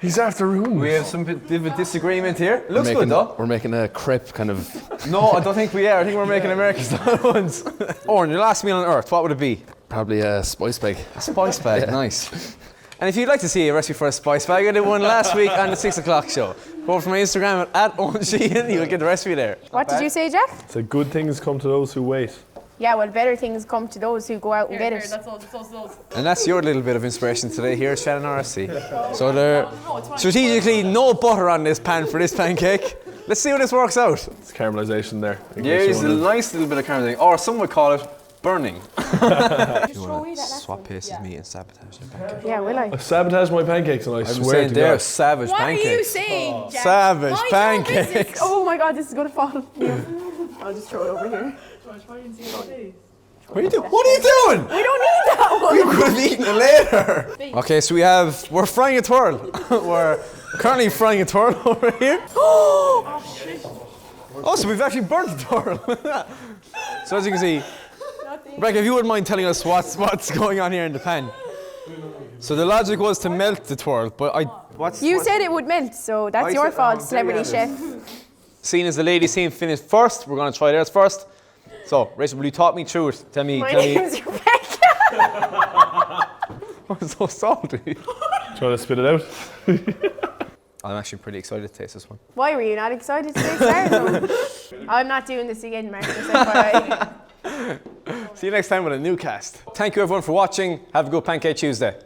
He's after ruining. We have some bit of a disagreement here. Looks good though. We're making a crepe kind of. No, I don't think we are. I think we're making American style ones. Oren, your last meal on earth, what would it be? Probably a spice bag. A spice bag, nice. And if you'd like to see a recipe for a spice bag, I did one last week on the 6 o'clock show. Go over to my Instagram at Eoin Sheehan, you'll get the recipe there. What did you say, Jack? So good things come to those who wait. Yeah, well, better things come to those who go out and get it. That's those. And that's your little bit of inspiration today here at Shannon RFC. So there's strategically no butter on this pan for this pancake. Let's see how this works out. It's caramelization there. Yeah, it's a nice little bit of caramelizing, or some would call it burning. You want to swap places with me and sabotage your pancake? Yeah, will I? I sabotage my pancakes and I I'm swear saying to they're God. savage What pancakes. are you saying, Jack? Savage Mind your pancakes. business. Oh my God, this is gonna fall. I'll just throw it over here. What are you doing? What are you doing? We don't need that one. You could have eaten it later. Okay, so we're frying a twirl. We're currently frying a twirl over here. Oh, so we've actually burnt the twirl. So as you can see, Rebecca, if you wouldn't mind telling us what's going on here in the pan. So the logic was to melt the twirl, but You said it would melt, so that's your fault, celebrity chef. Seeing as the ladies team finished first, we're going to try theirs first. So, Rachel, will you talk me through it? Tell me. My name's Rebecca. Oh, it's so salty. Trying to spit it out. I'm actually pretty excited to taste this one. Why were you not excited to take stars? I'm not doing this again, Marcus. FYI. See you next time with a new cast. Thank you everyone for watching. Have a good Pancake Tuesday.